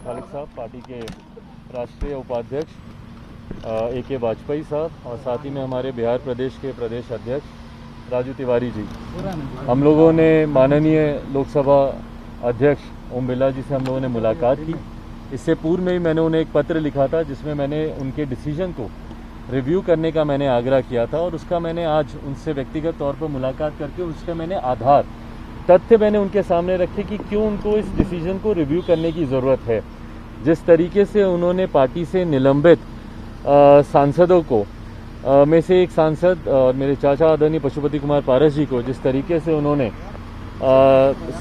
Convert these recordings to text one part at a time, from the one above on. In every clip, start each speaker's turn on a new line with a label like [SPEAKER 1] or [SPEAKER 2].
[SPEAKER 1] खालिद साहब, पार्टी के राष्ट्रीय उपाध्यक्ष AK वाजपेयी साहब, और साथ ही में हमारे बिहार प्रदेश के प्रदेश अध्यक्ष राजू तिवारी जी। हम लोगों ने माननीय लोकसभा अध्यक्ष ओम बिरला जी से हम लोगों ने मुलाकात की। इससे पूर्व में ही मैंने उन्हें एक पत्र लिखा था जिसमें मैंने उनके डिसीजन को रिव्यू करने का मैंने आग्रह किया था, और उसका मैंने आज उनसे व्यक्तिगत तौर पर मुलाकात करके उसके मैंने आधार तथ्य मैंने उनके सामने रखे कि क्यों उनको इस डिसीजन को रिव्यू करने की ज़रूरत है। जिस तरीके से उन्होंने पार्टी से निलंबित सांसदों को में से एक सांसद और मेरे चाचा आदरणीय पशुपति कुमार पारस जी को जिस तरीके से उन्होंने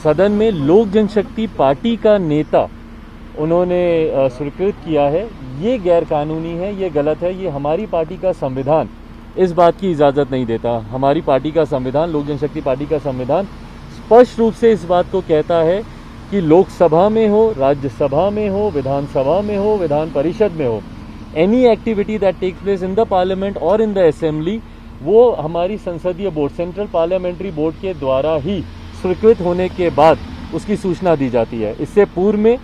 [SPEAKER 1] सदन में लोक जनशक्ति पार्टी का नेता उन्होंने स्वीकृत किया है, ये गैरकानूनी है, ये गलत है। ये हमारी पार्टी का संविधान इस बात की इजाज़त नहीं देता। हमारी पार्टी का संविधान, लोक जनशक्ति पार्टी का संविधान स्पष्ट रूप से इस बात को कहता है कि लोकसभा में हो, राज्यसभा में हो, विधानसभा में हो, विधान परिषद में हो, any activity that takes place in the parliament और इन द असेंबली, वो हमारी संसदीय बोर्ड, सेंट्रल पार्लियामेंट्री बोर्ड के द्वारा ही स्वीकृत होने के बाद उसकी सूचना दी जाती है। इससे पूर्व में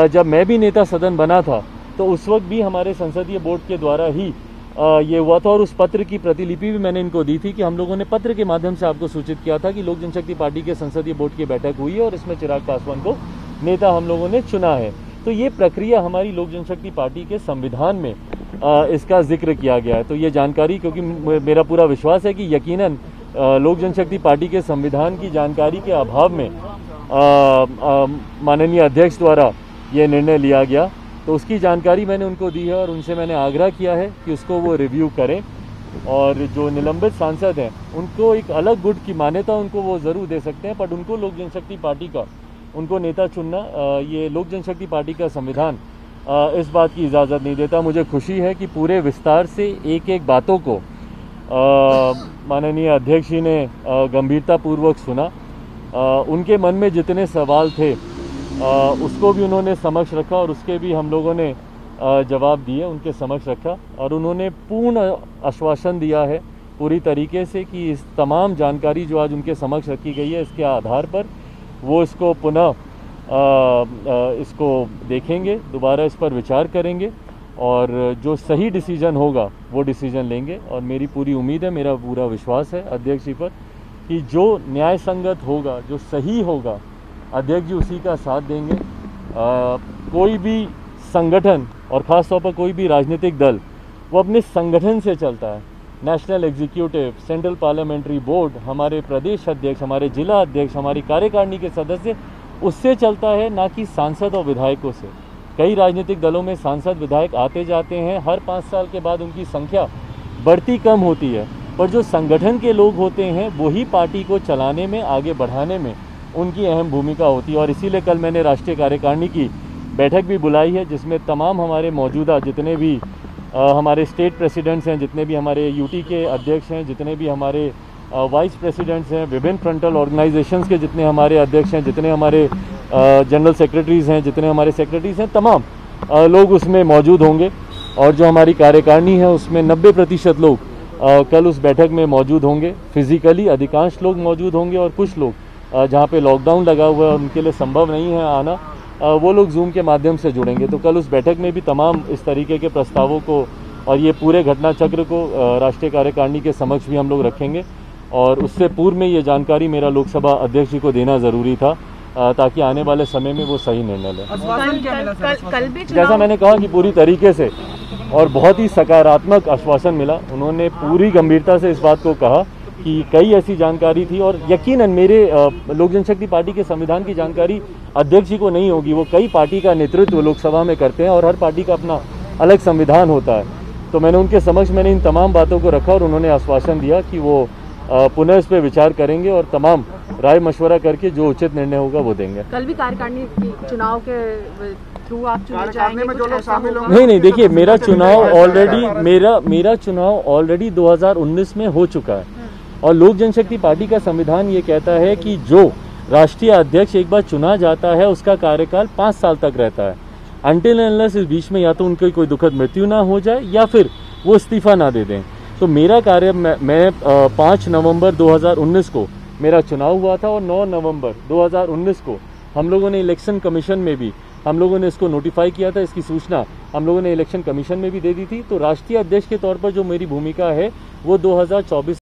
[SPEAKER 1] जब मैं भी नेता सदन बना था तो उस वक्त भी हमारे संसदीय बोर्ड के द्वारा ही ये हुआ था, और उस पत्र की प्रतिलिपि भी मैंने इनको दी थी कि हम लोगों ने पत्र के माध्यम से आपको सूचित किया था कि लोक जनशक्ति पार्टी के संसदीय बोर्ड की बैठक हुई है और इसमें चिराग पासवान को नेता हम लोगों ने चुना है। तो ये प्रक्रिया हमारी लोक जनशक्ति पार्टी के संविधान में इसका जिक्र किया गया है। तो ये जानकारी, क्योंकि मेरा पूरा विश्वास है कि यकीनन लोक जनशक्ति पार्टी के संविधान की जानकारी के अभाव में माननीय अध्यक्ष द्वारा ये निर्णय लिया गया, तो उसकी जानकारी मैंने उनको दी है और उनसे मैंने आग्रह किया है कि उसको वो रिव्यू करें, और जो निलंबित सांसद हैं उनको एक अलग गुट की मान्यता उनको वो ज़रूर दे सकते हैं, बट उनको लोक जनशक्ति पार्टी का उनको नेता चुनना, ये लोक जनशक्ति पार्टी का संविधान इस बात की इजाज़त नहीं देता। मुझे खुशी है कि पूरे विस्तार से एक एक बातों को माननीय अध्यक्ष जी ने गंभीरतापूर्वक सुना। उनके मन में जितने सवाल थे उसको भी उन्होंने समक्ष रखा, और उसके भी हम लोगों ने जवाब दिए, उनके समक्ष रखा, और उन्होंने पूर्ण आश्वासन दिया है पूरी तरीके से कि इस तमाम जानकारी जो आज उनके समक्ष रखी गई है इसके आधार पर वो इसको पुनः इसको देखेंगे, दोबारा इस पर विचार करेंगे, और जो सही डिसीजन होगा वो डिसीजन लेंगे। और मेरी पूरी उम्मीद है, मेरा पूरा विश्वास है अध्यक्ष जी पर कि जो न्याय संगत होगा, जो सही होगा, अध्यक्ष जी उसी का साथ देंगे। कोई भी संगठन और ख़ास तौर पर कोई भी राजनीतिक दल वो अपने संगठन से चलता है। National executive, central parliamentary board, हमारे प्रदेश अध्यक्ष, हमारे जिला अध्यक्ष, हमारी कार्यकारिणी के सदस्य, उससे चलता है, ना कि सांसद और विधायकों से। कई राजनीतिक दलों में सांसद विधायक आते जाते हैं, हर 5 साल के बाद उनकी संख्या बढ़ती कम होती है, पर जो संगठन के लोग होते हैं वही पार्टी को चलाने में, आगे बढ़ाने में उनकी अहम भूमिका होती है। और इसीलिए कल मैंने राष्ट्रीय कार्यकारिणी की बैठक भी बुलाई है, जिसमें तमाम हमारे मौजूदा जितने भी हमारे स्टेट प्रेसिडेंट्स हैं, जितने भी हमारे यूटी के अध्यक्ष हैं, जितने भी हमारे वाइस प्रेसिडेंट्स हैं, विभिन्न फ्रंटल ऑर्गेनाइजेशंस के जितने हमारे अध्यक्ष हैं, जितने हमारे जनरल सेक्रेटरीज़ हैं, जितने हमारे सेक्रेटरीज़ हैं, तमाम लोग उसमें मौजूद होंगे। और जो हमारी कार्यकारिणी है उसमें 90% लोग कल उस बैठक में मौजूद होंगे। फिजिकली अधिकांश लोग मौजूद होंगे, और कुछ लोग जहाँ पे लॉकडाउन लगा हुआ है उनके लिए संभव नहीं है आना, वो लोग जूम के माध्यम से जुड़ेंगे। तो कल उस बैठक में भी तमाम इस तरीके के प्रस्तावों को और ये पूरे घटना चक्र को राष्ट्रीय कार्यकारिणी के समक्ष भी हम लोग रखेंगे, और उससे पूर्व में ये जानकारी मेरा लोकसभा अध्यक्ष जी को देना ज़रूरी था, ताकि आने वाले समय में वो सही निर्णय लें। जैसा मैंने कहा कि पूरी तरीके से और बहुत ही सकारात्मक आश्वासन मिला। उन्होंने पूरी गंभीरता से इस बात को कहा कि कई ऐसी जानकारी थी, और यकीनन मेरे लोक जनशक्ति पार्टी के संविधान की जानकारी अध्यक्ष जी को नहीं होगी। वो कई पार्टी का नेतृत्व लोकसभा में करते हैं और हर पार्टी का अपना अलग संविधान होता है। तो मैंने उनके समक्ष इन तमाम बातों को रखा, और उन्होंने आश्वासन दिया कि वो पुनः इस पर विचार करेंगे और तमाम राय मशवरा करके जो उचित निर्णय होगा वो देंगे।
[SPEAKER 2] कल भी कार्यकारिणी चुनाव के थ्रू आप चुने जाएंगे? में जो लोग शामिल
[SPEAKER 1] होंगे? नहीं, देखिए मेरा चुनाव ऑलरेडी 2019 में हो चुका है, और लोक जनशक्ति पार्टी का संविधान ये कहता है कि जो राष्ट्रीय अध्यक्ष एक बार चुना जाता है उसका कार्यकाल 5 साल तक रहता है, अनटिल अनलेस इस बीच में या तो उनकी कोई दुखद मृत्यु ना हो जाए या फिर वो इस्तीफा ना दे दें। तो मेरा कार्य, मैं 5 नवंबर 2019 को मेरा चुनाव हुआ था, और 9 नवंबर 2019 को हम लोगों ने इलेक्शन कमीशन में भी हम लोगों ने इसको नोटिफाई किया था, इसकी सूचना हम लोगों ने इलेक्शन कमीशन में भी दे दी थी। तो राष्ट्रीय अध्यक्ष के तौर पर जो मेरी भूमिका है वो 2024